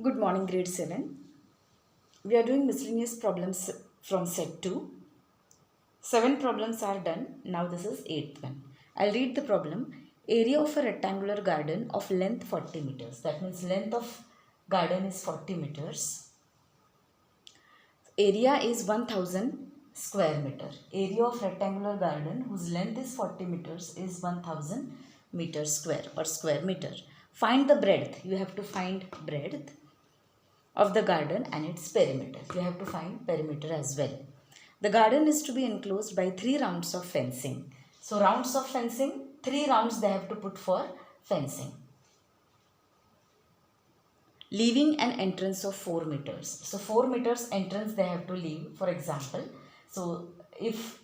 Good morning, grade 7. We are doing miscellaneous problems from set 2. 7 problems are done. Now this is 8th one. I'll read the problem. Area of a rectangular garden of length 40 meters. That means length of garden is 40 meters. Area is 1000 square meter. Area of rectangular garden whose length is 40 meters is 1000 meters square or square meter. Find the breadth. You have to find breadth of the garden and its perimeter. You have to find perimeter as well. The garden is to be enclosed by 3 rounds of fencing. So rounds of fencing, 3 rounds they have to put for fencing. Leaving an entrance of 4 meters. So 4 meters entrance they have to leave, for example. So if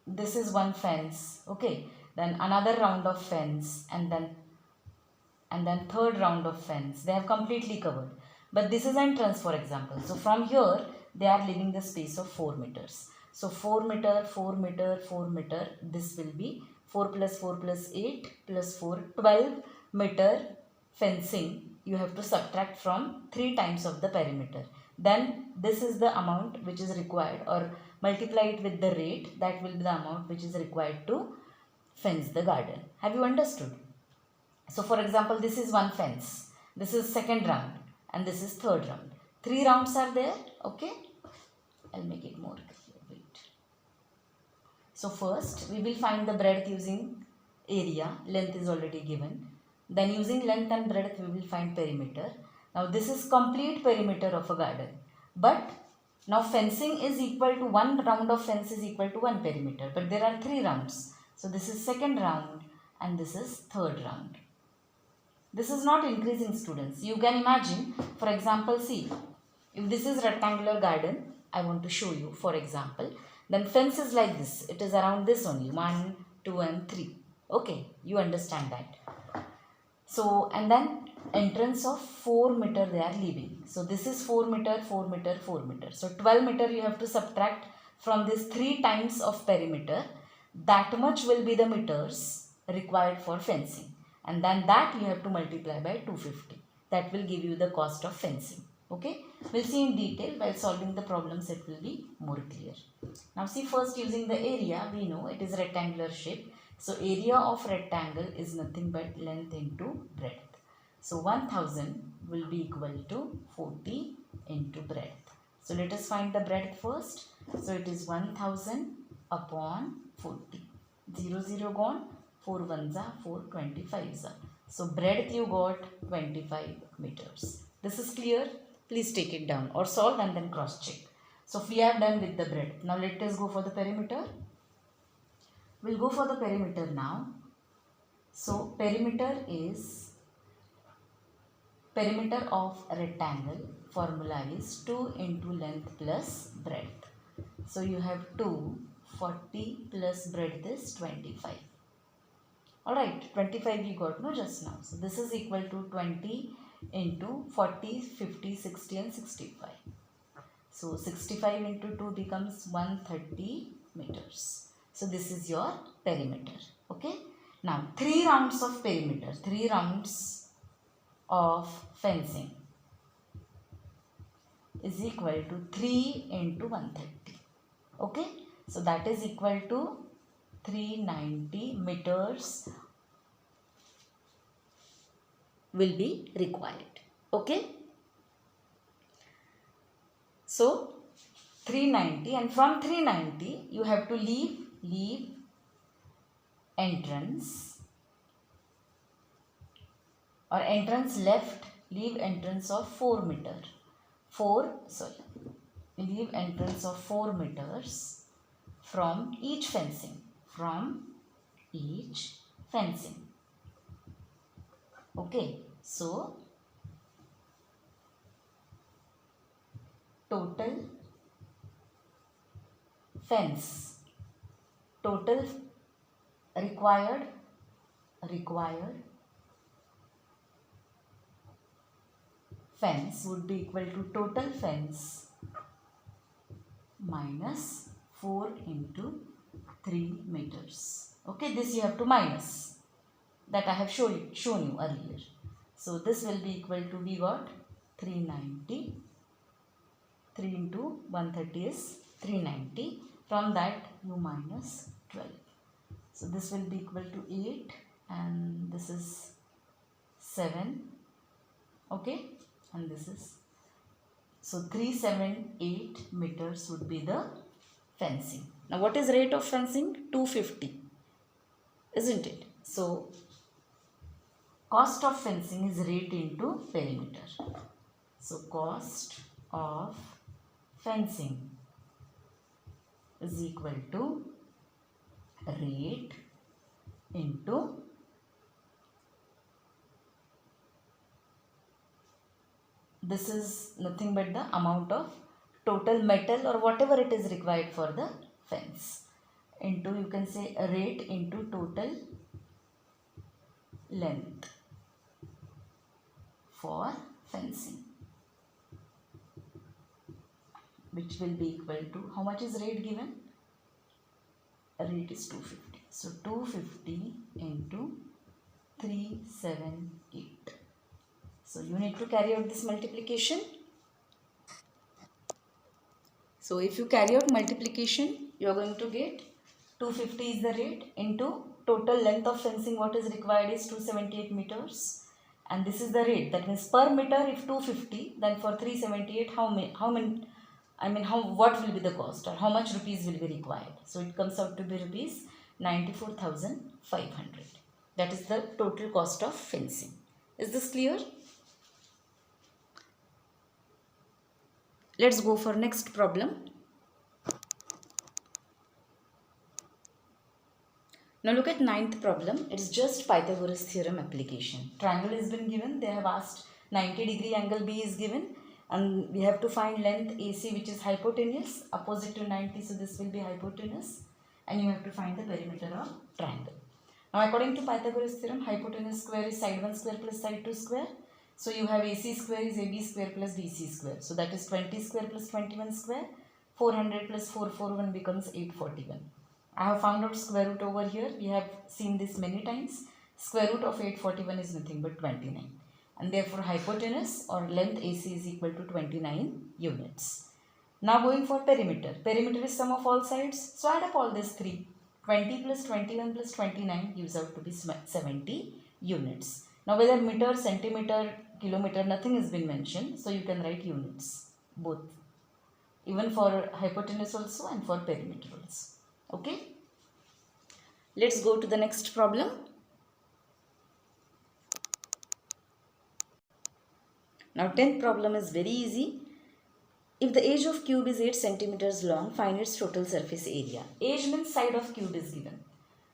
this is one fence, okay, then another round of fence and then third round of fence. They have completely covered. But this is entrance, for example. So from here, they are leaving the space of 4 meters. So 4 meter, 4 meter, 4 meter. This will be 4 plus 4 plus 8 plus 4, 12 meter fencing. You have to subtract from 3 times of the perimeter. Then this is the amount which is required, or multiply it with the rate. That will be the amount which is required to fence the garden. Have you understood? So for example, this is one fence. This is second round. And this is third round. 3 rounds are there. Okay. I'll make it more clear. Wait. So first we will find the breadth using area. Length is already given. Then using length and breadth we will find perimeter. Now this is complete perimeter of a garden. But now fencing is equal to 1 round of fence is equal to 1 perimeter. But there are 3 rounds. So this is second round and this is third round. This is not increasing, students. You can imagine, for example, see, if this is rectangular garden, I want to show you, for example, then fence is like this. It is around this only, 1, 2 and 3. Okay, you understand that. So, and then entrance of 4 meter they are leaving. So, this is 4 meter, 4 meter, 4 meter. So, 12 meter you have to subtract from this 3 times of perimeter. That much will be the meters required for fencing. And then that you have to multiply by 250. That will give you the cost of fencing. Okay. We'll see in detail while solving the problems. It will be more clear. Now see, first using the area, we know it is rectangular shape. So area of rectangle is nothing but length into breadth. So 1000 will be equal to 40 into breadth. So let us find the breadth first. So it is 1000 upon 40. 0, 0 gone. 4 ones are 4, 25s are. So breadth you got 25 meters. This is clear. Please take it down or solve and then cross check. So we have done with the breadth. Now let us go for the perimeter. We'll go for the perimeter now. So perimeter is perimeter of rectangle. Formula is 2 into length plus breadth. So you have 2, 40 plus breadth is 25. Alright, 25 we got no just now. So this is equal to 20 into 40, 50, 60 and 65. So 65 into 2 becomes 130 meters. So this is your perimeter. Okay. Now 3 rounds of perimeter, 3 rounds of fencing is equal to 3 into 130. Okay. So that is equal to 390 meters will be required. Okay. So 390, and from 390 you have to leave entrance, or entrance left, leave entrance of 4 meter. Leave entrance of 4 meters from each fencing. Okay, so total fence, total required fence would be equal to total fence minus 4 into 3 meters. Okay, this you have to minus. That I have shown you earlier. So this will be equal to, we got 390. 3 into 130 is 390. From that you minus 12. So this will be equal to 8 and this is 7. Okay, and this is, so 378 meters would be the fencing. Now what is rate of fencing? 250, isn't it? So cost of fencing is rate into perimeter. So cost of fencing is equal to rate into this is nothing but the amount of total metal or whatever it is required for the fence, into, you can say, a rate into total length for fencing, which will be equal to, how much is rate given? Rate is 250. So 250 into 378. So you need to carry out this multiplication. So if you carry out multiplication, you are going to get 250 is the rate into total length of fencing what is required is 278 meters. And this is the rate. That means per meter if 250, then for 378 what will be the cost or how much rupees will be required? So it comes out to be rupees 94,500. That is the total cost of fencing. Is this clear? Let's go for next problem. Now look at ninth problem. It's just Pythagoras theorem application. Triangle has been given. They have asked 90-degree angle B is given. And we have to find length AC which is hypotenuse, opposite to 90. So this will be hypotenuse. And you have to find the perimeter of triangle. Now according to Pythagoras theorem, hypotenuse square is side 1 square plus side 2 square. So you have AC square is AB square plus BC square. So that is 20 square plus 21 square. 400 plus 441 becomes 841. I have found out square root over here. We have seen this many times. Square root of 841 is nothing but 29. And therefore hypotenuse or length AC is equal to 29 units. Now going for perimeter. Perimeter is sum of all sides. So add up all these three. 20 plus 21 plus 29 gives out to be 70 units. Now whether meter, centimeter, kilometer, nothing has been mentioned. So you can write units, both. Even for hypotenuse also and for perimeter also. Okay. Let's go to the next problem. Now 10th problem is very easy. If the edge of cube is 8 centimeters long, find its total surface area. Edge means side of cube is given.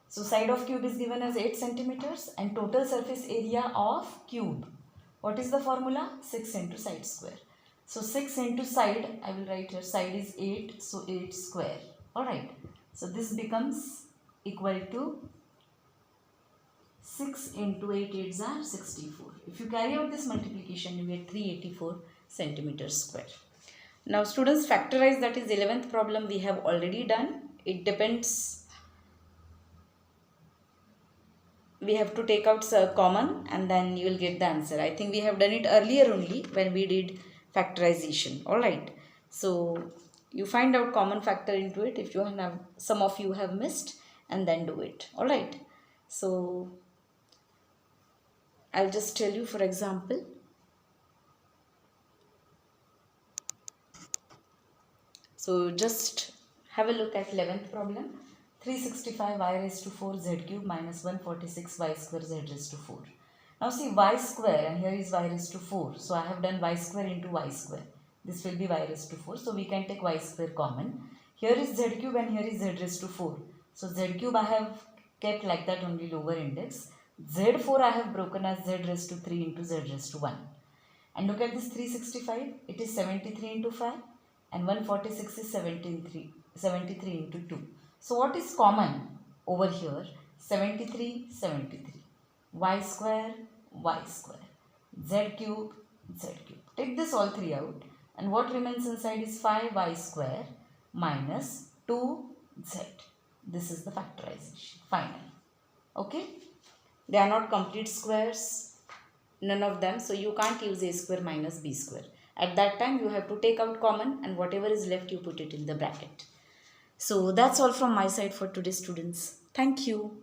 So side of cube is given as 8 centimeters and total surface area of cube. What is the formula? 6 into side square. So 6 into side, I will write here, side is 8, so 8 square. Alright. So this becomes equal to 6 into 8 8s are 64. If you carry out this multiplication, you get 384 centimeters square. Now students, factorize, that is 11th problem we have already done. It depends. We have to take out common and then you will get the answer. I think we have done it earlier only when we did factorization. Alright. So you find out common factor into it if you have, some of you have missed, and then do it. Alright. So I'll just tell you, for example, so just have a look at 11th problem. 365 y raised to 4 z cube minus 146 y square z raised to 4. Now see y square, and here is y raised to 4. So I have done y square into y square. This will be y raised to 4. So we can take y square common. Here is z cube and here is z raised to 4. So z cube I have kept like that, only lower index. Z4 I have broken as z raised to 3 into z raised to 1. And look at this 365. It is 73 into 5. And 146 is 73 into 2. So what is common over here? 73, 73. Y square, y square. Z cube, z cube. Take this all three out. And what remains inside is 5y square minus 2z. This is the factorization. Final. Okay. They are not complete squares. none of them, so you can't use a square minus b square. At that time you have to take out common, and whatever is left you put it in the bracket. So that's all from my side for today, students. Thank you.